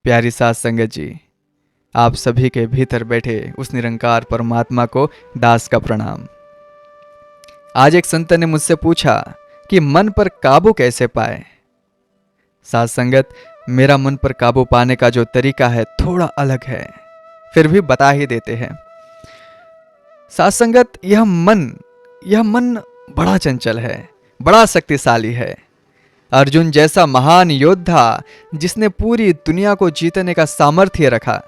प्यारी साध संगत जी, आप सभी के भीतर बैठे उस निरंकार परमात्मा को दास का प्रणाम। आज एक संत ने मुझसे पूछा कि मन पर काबू कैसे पाए। साध संगत, मेरा मन पर काबू पाने का जो तरीका है थोड़ा अलग है, फिर भी बता ही देते हैं। साध संगत, यह मन बड़ा चंचल है, बड़ा शक्तिशाली है। अर्जुन जैसा महान योद्धा जिसने पूरी दुनिया को जीतने का सामर्थ्य रखा,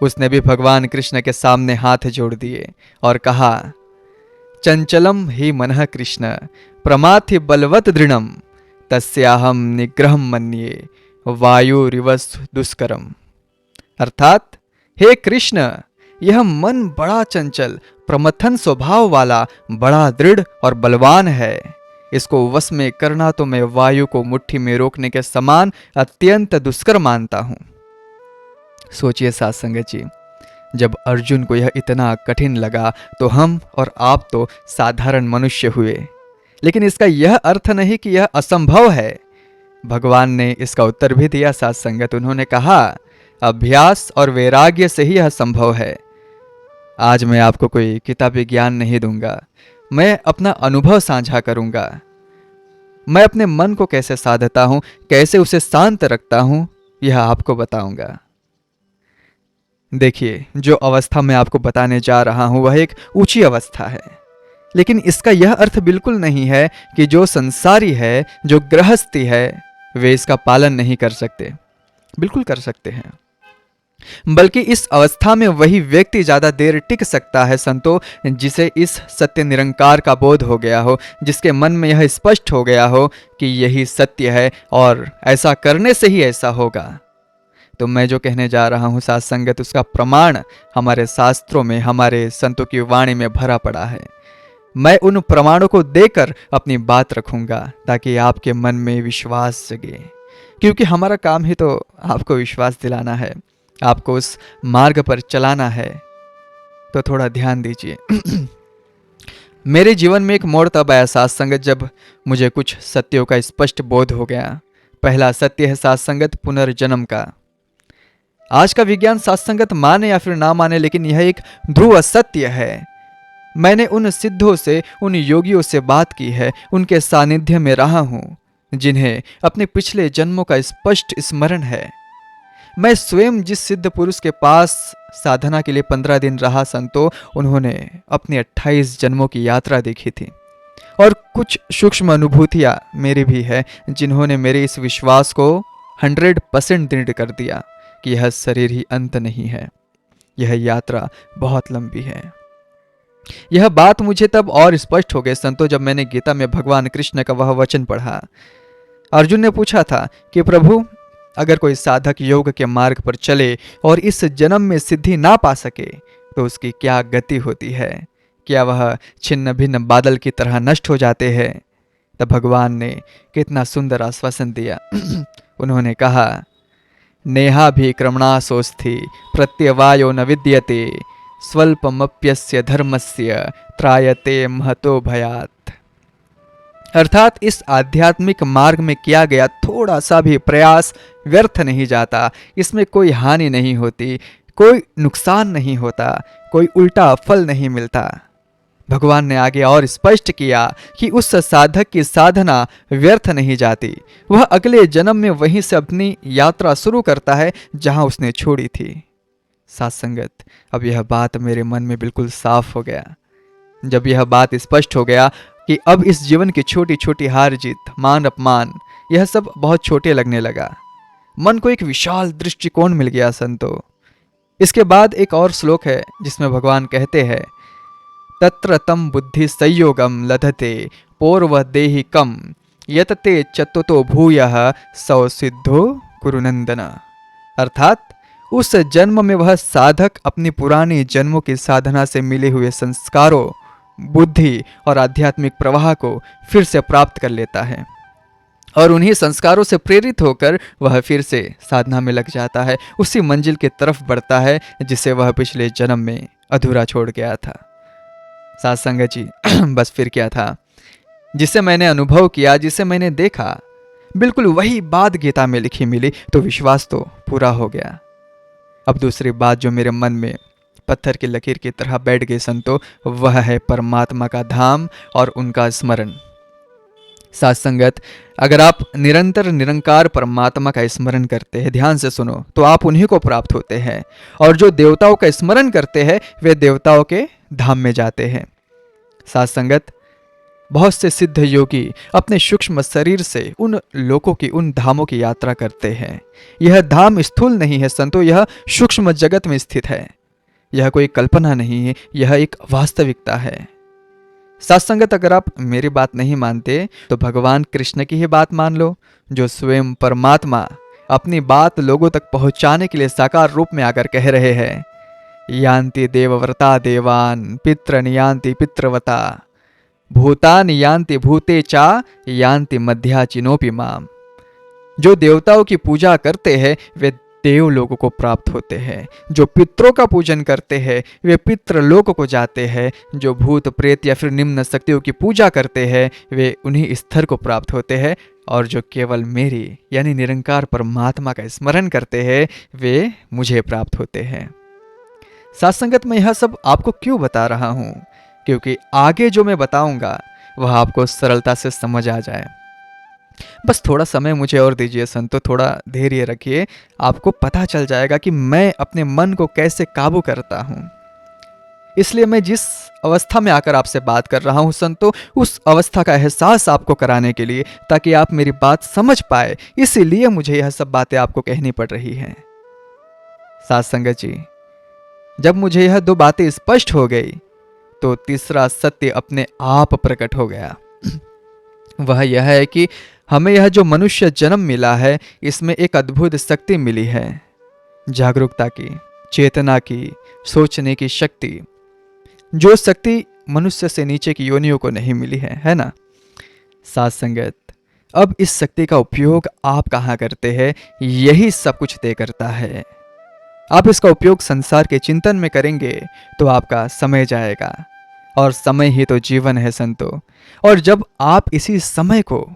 उसने भी भगवान कृष्ण के सामने हाथ जोड़ दिए और कहा, चंचलम ही मनः कृष्ण प्रमाथि बलवत दृढ़म तस्याहम निग्रहम मन्ये वायुरिवस दुष्करम। अर्थात, हे कृष्ण, यह मन बड़ा चंचल प्रमथन स्वभाव वाला, बड़ा दृढ़ और बलवान है। इसको वश में करना तो मैं वायु को मुट्ठी में रोकने के समान अत्यंत दुष्कर मानता हूं। सोचिए साध संगत जी, जब अर्जुन को यह इतना कठिन लगा तो हम और आप तो साधारण मनुष्य हुए, लेकिन इसका यह अर्थ नहीं कि यह असंभव है। भगवान ने इसका उत्तर भी दिया साध संगत। उन्होंने कहा, अभ्यास और वैराग्य से ही यह संभव है। आज मैं आपको कोई किताबी ज्ञान नहीं दूंगा, मैं अपना अनुभव साझा करूंगा। मैं अपने मन को कैसे साधता हूं, कैसे उसे शांत रखता हूं, यह आपको बताऊंगा। देखिए, जो अवस्था मैं आपको बताने जा रहा हूं वह एक ऊंची अवस्था है, लेकिन इसका यह अर्थ बिल्कुल नहीं है कि जो संसारी है, जो गृहस्थी है, वे इसका पालन नहीं कर सकते। बिल्कुल कर सकते हैं, बल्कि इस अवस्था में वही व्यक्ति ज्यादा देर टिक सकता है संतो, जिसे इस सत्य निरंकार का बोध हो गया हो, जिसके मन में यह स्पष्ट हो गया हो कि यही सत्य है और ऐसा करने से ही ऐसा होगा। तो मैं जो कहने जा रहा हूं साध संगत, उसका प्रमाण हमारे शास्त्रों में, हमारे संतों की वाणी में भरा पड़ा है। मैं उन प्रमाणों को देकर अपनी बात रखूंगा ताकि आपके मन में विश्वास जगे, क्योंकि हमारा काम ही तो आपको विश्वास दिलाना है, आपको उस मार्ग पर चलाना है। तो थोड़ा ध्यान दीजिए। मेरे जीवन में एक मोड़ तब आया साध संगत, जब मुझे कुछ सत्यों का स्पष्ट बोध हो गया। पहला सत्य है साध संगत, पुनर्जन्म का। आज का विज्ञान साध संगत माने या फिर ना माने, लेकिन यह एक ध्रुव सत्य है। मैंने उन सिद्धों से, उन योगियों से बात की है, उनके सानिध्य में रहा हूं, जिन्हें अपने पिछले जन्मों का स्पष्ट स्मरण है। मैं स्वयं जिस सिद्ध पुरुष के पास साधना के लिए 15 दिन रहा संतो, उन्होंने अपनी 28 जन्मों की यात्रा देखी थी, और कुछ सूक्ष्म अनुभूतियां मेरी भी है, जिन्होंने मेरे इस विश्वास को 100% दृढ़ कर दिया कि यह शरीर ही अंत नहीं है, यह यात्रा बहुत लंबी है। यह बात मुझे तब और स्पष्ट हो गई संतो, जब मैंने गीता में भगवान कृष्ण का वह वचन पढ़ा। अर्जुन ने पूछा था कि प्रभु, अगर कोई साधक योग के मार्ग पर चले और इस जन्म में सिद्धि ना पा सके तो उसकी क्या गति होती है? क्या वह छिन्न भिन्न बादल की तरह नष्ट हो जाते हैं? तब भगवान ने कितना सुंदर आश्वासन दिया। उन्होंने कहा, नेहाभिक्रमणा सोस्थि प्रत्यवायो न विद्यते स्वल्पमप्यस्य धर्मस्य त्रायते महतो भयात्। अर्थात इस आध्यात्मिक मार्ग में किया गया थोड़ा सा भी प्रयास व्यर्थ नहीं जाता, इसमें कोई हानि नहीं होती, कोई नुकसान नहीं होता, कोई उल्टा फल नहीं मिलता। भगवान ने आगे और स्पष्ट किया कि उस साधक की साधना व्यर्थ नहीं जाती, वह अगले जन्म में वहीं से अपनी यात्रा शुरू करता है जहां उसने छोड़ी थी। साध संगत, अब यह बात मेरे मन में बिल्कुल साफ हो गया। जब यह बात स्पष्ट हो गया कि अब इस जीवन की छोटी छोटी हार जीत, मान अपमान, यह सब बहुत छोटे लगने लगा, मन को एक विशाल दृष्टिकोण मिल गया संतो। इसके बाद एक और श्लोक है जिसमें भगवान कहते हैं, तत्र तम बुद्धि संयोगम लधते पूर्व देहि कम यतते चतुतो भूयः सौ सिद्धो कुरुनंदन। अर्थात उस जन्म में वह साधक अपनी पुरानी जन्मों की साधना से मिले हुए संस्कारों, बुद्धि और आध्यात्मिक प्रवाह को फिर से प्राप्त कर लेता है, और उन्हीं संस्कारों से प्रेरित होकर वह फिर से साधना में लग जाता है, उसी मंजिल की तरफ बढ़ता है जिसे वह पिछले जन्म में अधूरा छोड़ गया था। साध संगत जी, बस फिर क्या था, जिसे मैंने अनुभव किया, जिसे मैंने देखा, बिल्कुल वही बात गीता में लिखी मिली तो विश्वास तो पूरा हो गया। अब दूसरी बात जो मेरे मन में पत्थर की लकीर की तरह बैठ गई संतो, वह है परमात्मा का धाम और उनका स्मरण। साथ संगत, अगर आप निरंतर निरंकार परमात्मा का स्मरण करते हैं, ध्यान से सुनो, तो आप उन्हीं को प्राप्त होते हैं। और जो देवताओं का स्मरण करते हैं वे देवताओं के धाम में जाते हैं। साथ संगत, बहुत से सिद्ध योगी अपने सूक्ष्म शरीर से उन लोकों की, उन धामों की यात्रा करते हैं। यह धाम स्थूल नहीं है संतो, यह सूक्ष्म जगत में स्थित है। यह कोई कल्पना नहीं है, यह एक वास्तविकता है। सत्संगत, अगर आप मेरी बात नहीं मानते तो भगवान कृष्ण की ही बात मान लो, जो स्वयं परमात्मा अपनी बात लोगों तक पहुंचाने के लिए साकार रूप में आकर कह रहे हैं, यान्ति देवव्रता देवान पित्र नियान्ति पितृवता भूतान यान्ति भूते चा यान्ति मध्या चिनोपि माम। जो देवताओं की पूजा करते हैं वे देव लोगों को प्राप्त होते हैं। जो पितरों का पूजन करते हैं वे पितृलोक को जाते हैं। जो भूत प्रेत या फिर निम्न शक्तियों की पूजा करते हैं वे उन्हीं स्तर को प्राप्त होते हैं। और जो केवल मेरी यानी निरंकार परमात्मा का स्मरण करते हैं वे मुझे प्राप्त होते हैं। सत्संगत, मैं यह सब आपको क्यों बता रहा हूं? क्योंकि आगे जो मैं बताऊंगा वह आपको सरलता से समझ आ जाए। बस थोड़ा समय मुझे और दीजिए संतो, थोड़ा धैर्य रखिए, आपको पता चल जाएगा कि मैं अपने मन को कैसे काबू करता हूं। इसलिए मैं जिस अवस्था में आकर आपसे बात कर रहा हूं संतो, उस अवस्था का एहसास आपको कराने के लिए, ताकि आप मेरी बात समझ पाए, इसीलिए मुझे यह सब बातें आपको कहनी पड़ रही हैं। साथ संगत जी, जब मुझे यह दो बातें स्पष्ट हो गई तो तीसरा सत्य अपने आप प्रकट हो गया। वह यह है कि हमें यह जो मनुष्य जन्म मिला है इसमें एक अद्भुत शक्ति मिली है, जागरूकता की, चेतना की, सोचने की शक्ति, जो शक्ति मनुष्य से नीचे की योनियों को नहीं मिली है ना। साथ संगत, अब इस शक्ति का उपयोग आप कहाँ करते हैं यही सब कुछ तय करता है। आप इसका उपयोग संसार के चिंतन में करेंगे तो आपका समय जाएगा, और समय ही तो जीवन है संतो। और जब आप इसी समय को,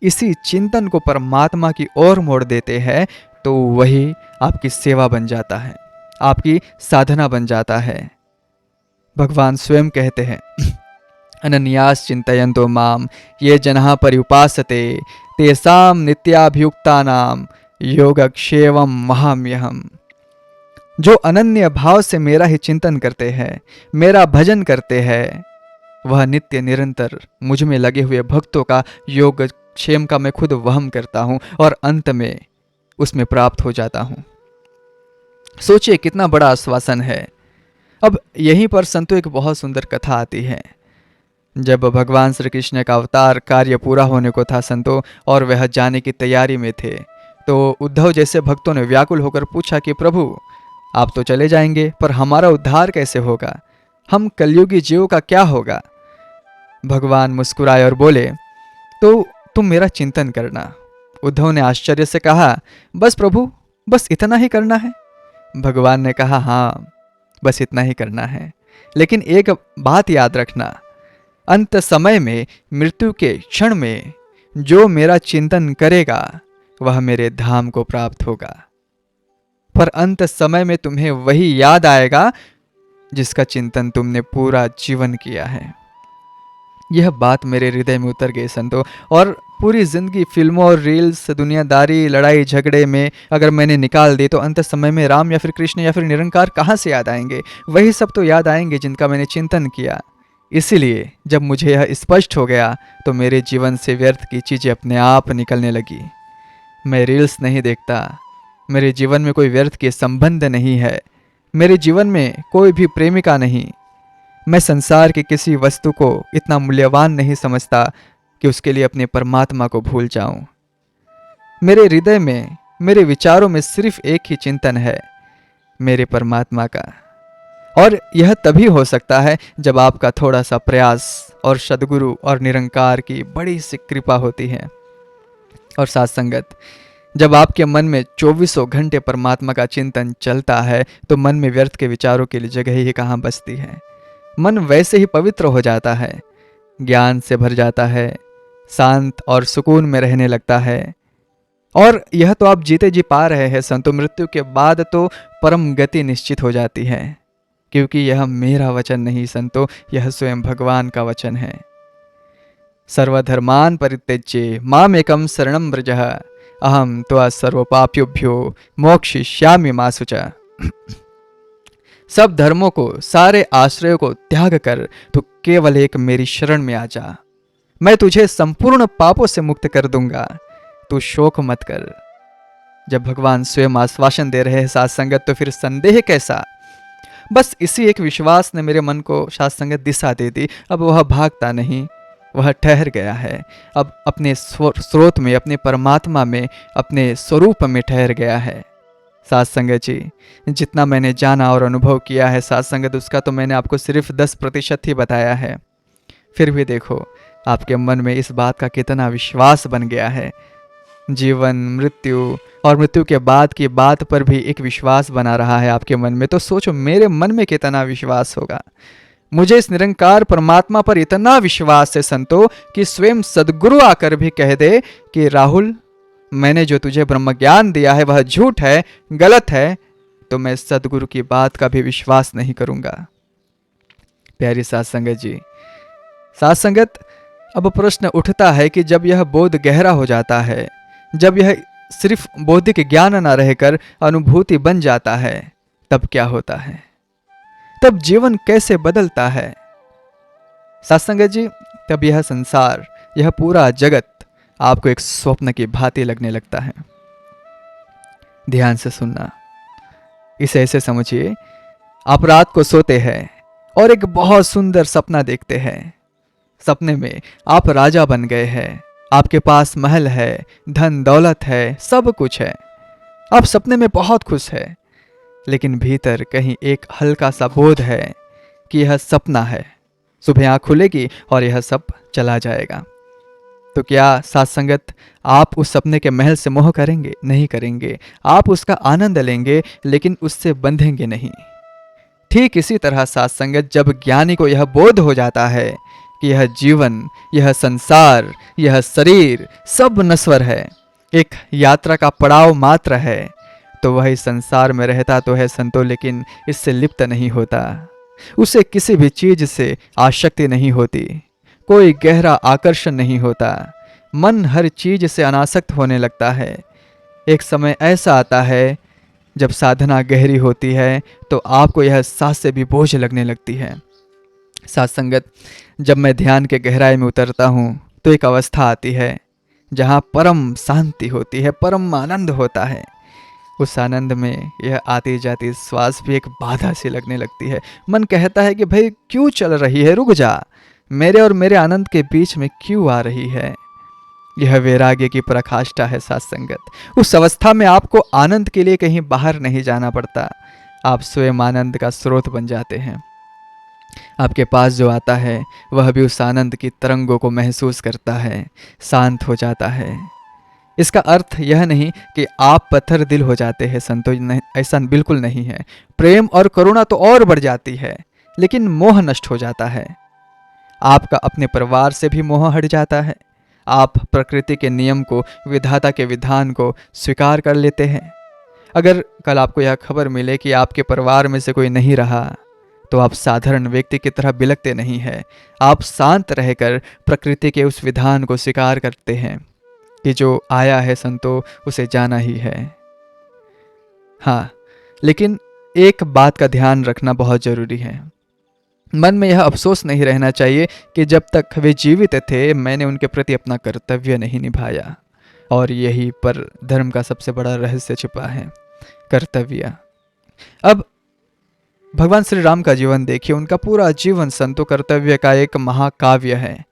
इसी चिंतन को परमात्मा की ओर मोड़ देते हैं तो वही आपकी सेवा बन जाता है, आपकी साधना बन जाता है। भगवान स्वयं कहते हैं, अनन्यास चिंतयन्तो माम ये जनाः पर्युपासते तेषां नित्याभियुक्तानां योगक्षेमं वहाम्यहम्। जो अनन्य भाव से मेरा ही चिंतन करते हैं, मेरा भजन करते हैं, वह नित्य निरंतर मुझ में लगे हुए भक्तों का योग क्षेम का मैं खुद वहम करता हूं और अंत में उसमें प्राप्त हो जाता हूं। सोचिए कितना बड़ा आश्वासन है। अब यहीं पर संतो एक बहुत सुंदर कथा आती है। जब भगवान श्री कृष्ण का अवतार कार्य पूरा होने को था संतो, और वह जाने की तैयारी में थे, तो उद्धव जैसे भक्तों ने व्याकुल होकर पूछा कि प्रभु, आप तो चले जाएंगे पर हमारा उद्धार कैसे होगा, हम कलयुगी जीवों का क्या होगा? भगवान मुस्कुराए और बोले, तो तुम मेरा चिंतन करना। उद्धव ने आश्चर्य से कहा, बस प्रभु, बस इतना ही करना है? भगवान ने कहा, हाँ, बस इतना ही करना है, लेकिन एक बात याद रखना, अंत समय में, मृत्यु के क्षण में जो मेरा चिंतन करेगा वह मेरे धाम को प्राप्त होगा। पर अंत समय में तुम्हें वही याद आएगा जिसका चिंतन तुमने पूरा जीवन किया है। यह बात मेरे हृदय में उतर गई संतो, और पूरी जिंदगी फिल्मों और रील्स, दुनियादारी, लड़ाई झगड़े में अगर मैंने निकाल दी तो अंत समय में राम या फिर कृष्ण या फिर निरंकार कहाँ से याद आएंगे? वही सब तो याद आएंगे जिनका मैंने चिंतन किया। इसीलिए जब मुझे यह स्पष्ट हो गया तो मेरे जीवन से व्यर्थ की चीज़ें अपने आप निकलने लगी। मैं रील्स नहीं देखता, मेरे जीवन में कोई व्यर्थ के संबंध नहीं है, मेरे जीवन में कोई भी प्रेमिका नहीं, मैं संसार की किसी वस्तु को इतना मूल्यवान नहीं समझता कि उसके लिए अपने परमात्मा को भूल जाऊं। मेरे हृदय में, मेरे विचारों में सिर्फ एक ही चिंतन है, मेरे परमात्मा का। और यह तभी हो सकता है जब आपका थोड़ा सा प्रयास और सद्गुरु और निरंकार की बड़ी सी कृपा होती है। और साथ संगत, जब आपके मन में 24 घंटे परमात्मा का चिंतन चलता है तो मन में व्यर्थ के विचारों के लिए जगह ही कहाँ बचती है। मन वैसे ही पवित्र हो जाता है, ज्ञान से भर जाता है, शांत और सुकून में रहने लगता है, और यह तो आप जीते जी पा रहे हैं संतो, मृत्यु के बाद तो परम गति निश्चित हो जाती है, क्योंकि यह मेरा वचन नहीं संतो, यह स्वयं भगवान का वचन है। सर्वधर्मान परित्यज्य मामेकं शरणं व्रज अहम त्वा सर्वपाप्योभ्यो मोक्षयिष्यामि मा शुचा। सब धर्मों को, सारे आश्रयों को त्याग कर तू केवल एक मेरी शरण में आ जा, मैं तुझे संपूर्ण पापों से मुक्त कर दूंगा, तू शोक मत कर। जब भगवान स्वयं आश्वासन दे रहे हैं साथ संगत, तो फिर संदेह कैसा। बस इसी एक विश्वास ने मेरे मन को साथ संगत दिशा दे दी। अब वह भागता नहीं, वह ठहर गया है। अब अपने स्रोत में, अपने परमात्मा में, अपने स्वरूप में ठहर गया है। साथ संगत जी, जितना मैंने जाना और अनुभव किया है साथ संगत, उसका तो मैंने आपको सिर्फ 10% ही बताया है। फिर भी देखो आपके मन में इस बात का कितना विश्वास बन गया है। जीवन, मृत्यु और मृत्यु के बाद की बात पर भी एक विश्वास बना रहा है आपके मन में। तो सोचो मेरे मन में कितना विश्वास होगा। मुझे इस निरंकार परमात्मा पर इतना विश्वास है संतो, कि स्वयं सदगुरु आकर भी कह दे कि राहुल, मैंने जो तुझे ब्रह्म ज्ञान दिया है वह झूठ है, गलत है, तो मैं सदगुरु की बात का भी विश्वास नहीं करूंगा। प्यारी साथ संगत जी, साथ संगत, अब प्रश्न उठता है कि जब यह बोध गहरा हो जाता है, जब यह सिर्फ बौद्धिक ज्ञान न रहकर अनुभूति बन जाता है, तब क्या होता है, तब जीवन कैसे बदलता है। साथ संगत जी, तब यह संसार, यह पूरा जगत आपको एक स्वप्न की भांति लगने लगता है। ध्यान से सुनना, इसे ऐसे समझिए, आप रात को सोते हैं और एक बहुत सुंदर सपना देखते हैं। सपने में आप राजा बन गए हैं, आपके पास महल है, धन दौलत है, सब कुछ है। आप सपने में बहुत खुश है, लेकिन भीतर कहीं एक हल्का सा बोध है कि यह सपना है। सुबह आँख खुलेगी और यह सब चला जाएगा। तो क्या साथ संगत आप उस सपने के महल से मोह करेंगे? नहीं करेंगे। आप उसका आनंद लेंगे, लेकिन उससे बंधेंगे नहीं। ठीक इसी तरह साथ संगत, जब ज्ञानी को यह बोध हो जाता है कि यह जीवन, यह संसार, यह शरीर सब नश्वर है, एक यात्रा का पड़ाव मात्र है, तो वह इस संसार में रहता तो है संतो, लेकिन इससे लिप्त नहीं होता। उसे किसी भी चीज से आसक्ति नहीं होती, कोई गहरा आकर्षण नहीं होता। मन हर चीज से अनासक्त होने लगता है। एक समय ऐसा आता है जब साधना गहरी होती है तो आपको यह सांस से भी बोझ लगने लगती है। साथ संगत, जब मैं ध्यान के गहराई में उतरता हूँ तो एक अवस्था आती है जहाँ परम शांति होती है, परम आनंद होता है। उस आनंद में यह आती जाती श्वास भी एक बाधा सी लगने लगती है। मन कहता है कि भाई क्यों चल रही है, रुक जा, मेरे और मेरे आनंद के बीच में क्यों आ रही है। यह वैराग्य की पराकाष्ठा है साथ संगत। उस अवस्था में आपको आनंद के लिए कहीं बाहर नहीं जाना पड़ता, आप स्वयं आनंद का स्रोत बन जाते हैं। आपके पास जो आता है वह भी उस आनंद की तरंगों को महसूस करता है, शांत हो जाता है। इसका अर्थ यह नहीं कि आप पत्थर दिल हो जाते हैं संतोष, ऐसा बिल्कुल नहीं है। प्रेम और करुणा तो और बढ़ जाती है, लेकिन मोह नष्ट हो जाता है। आपका अपने परिवार से भी मोह हट जाता है। आप प्रकृति के नियम को, विधाता के विधान को स्वीकार कर लेते हैं। अगर कल आपको यह खबर मिले कि आपके परिवार में से कोई नहीं रहा, तो आप साधारण व्यक्ति की तरह बिलकते नहीं हैं। आप शांत रहकर प्रकृति के उस विधान को स्वीकार करते हैं कि जो आया है संतो, उसे जाना ही है। हाँ, लेकिन एक बात का ध्यान रखना बहुत जरूरी है। मन में यह अफसोस नहीं रहना चाहिए कि जब तक वे जीवित थे मैंने उनके प्रति अपना कर्तव्य नहीं निभाया। और यही पर धर्म का सबसे बड़ा रहस्य छिपा है, कर्तव्य। अब भगवान श्री राम का जीवन देखिए, उनका पूरा जीवन संतो कर्तव्य का एक महाकाव्य है।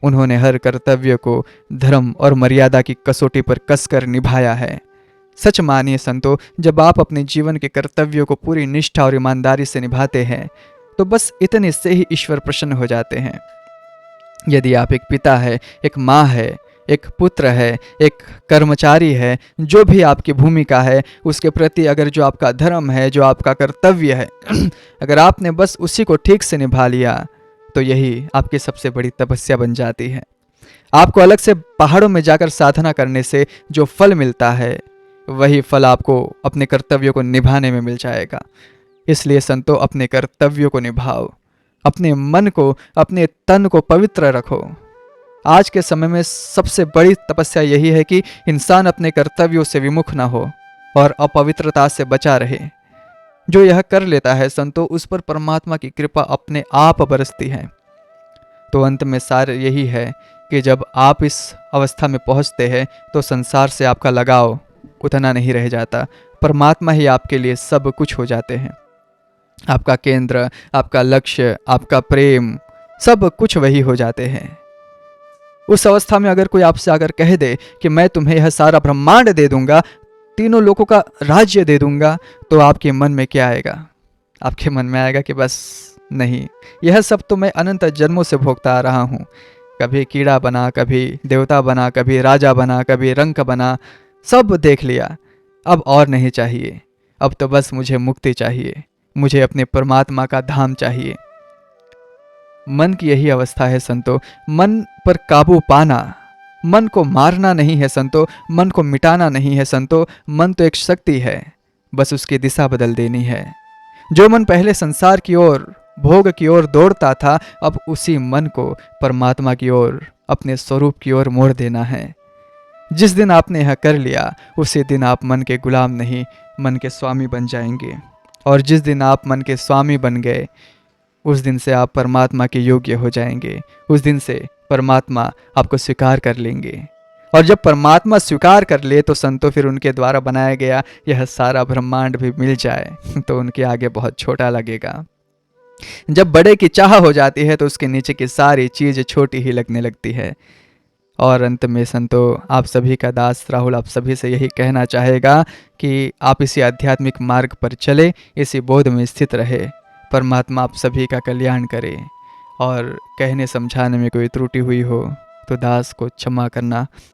उन्होंने हर कर्तव्य को धर्म और मर्यादा की कसौटी पर कसकर निभाया है। सच मानिए संतो, जब आप अपने जीवन के कर्तव्यों को पूरी निष्ठा और ईमानदारी से निभाते हैं तो बस इतने से ही ईश्वर प्रसन्न हो जाते हैं। यदि आप एक पिता है, एक माँ है, एक पुत्र है, एक कर्मचारी है, जो भी आपकी भूमिका है, उसके प्रति अगर जो आपका धर्म है, जो आपका कर्तव्य है, अगर आपने बस उसी को ठीक से निभा लिया तो यही आपकी सबसे बड़ी तपस्या बन जाती है। आपको अलग से पहाड़ों में जाकर साधना करने से जो फल मिलता है वही फल आपको अपने कर्तव्यों को निभाने में मिल जाएगा। इसलिए संतो, अपने कर्तव्यों को निभाओ, अपने मन को, अपने तन को पवित्र रखो। आज के समय में सबसे बड़ी तपस्या यही है कि इंसान अपने कर्तव्यों से विमुख ना हो और अपवित्रता से बचा रहे। जो यह कर लेता है संतो, उस पर परमात्मा की कृपा अपने आप बरसती है। तो अंत में सार यही है कि जब आप इस अवस्था में पहुंचते हैं तो संसार से आपका लगाव उतना नहीं रह जाता। परमात्मा ही आपके लिए सब कुछ हो जाते हैं। आपका केंद्र, आपका लक्ष्य, आपका प्रेम, सब कुछ वही हो जाते हैं। उस अवस्था में अगर कोई आपसे आकर कह दे कि मैं तुम्हें यह सारा ब्रह्मांड दे दूंगा, तीनों लोगों का राज्य दे दूंगा, तो आपके मन में क्या आएगा? आपके मन में आएगा कि बस नहीं, यह सब तो मैं अनंत जन्मों से भोगता आ रहा हूँ। कभी कीड़ा बना, कभी देवता बना, कभी राजा बना, कभी रंक बना, सब देख लिया, अब और नहीं चाहिए। अब तो बस मुझे मुक्ति चाहिए, मुझे अपने परमात्मा का धाम चाहिए। मन की यही अवस्था है संतो। मन पर काबू पाना, मन को मारना नहीं है संतो, मन को मिटाना नहीं है संतो। मन तो एक शक्ति है, बस उसकी दिशा बदल देनी है। जो मन पहले संसार की ओर, भोग की ओर दौड़ता था, अब उसी मन को परमात्मा की ओर, अपने स्वरूप की ओर मोड़ देना है। जिस दिन आपने यह कर लिया, उसी दिन आप मन के गुलाम नहीं, मन के स्वामी बन जाएंगे। और जिस दिन आप मन के स्वामी बन गए, उस दिन से आप परमात्मा के योग्य हो जाएंगे। उस दिन से परमात्मा आपको स्वीकार कर लेंगे। और जब परमात्मा स्वीकार कर ले तो संतो, फिर उनके द्वारा बनाया गया यह सारा ब्रह्मांड भी मिल जाए तो उनके आगे बहुत छोटा लगेगा। जब बड़े की चाह हो जाती है तो उसके नीचे की सारी चीज छोटी ही लगने लगती है। और अंत में संतो, आप सभी का दास राहुल आप सभी से यही कहना चाहेगा कि आप इसी आध्यात्मिक मार्ग पर चले, इसी बोध में स्थित रहे। परमात्मा आप सभी का कल्याण करे। और कहने समझाने में कोई त्रुटि हुई हो तो दास को क्षमा करना।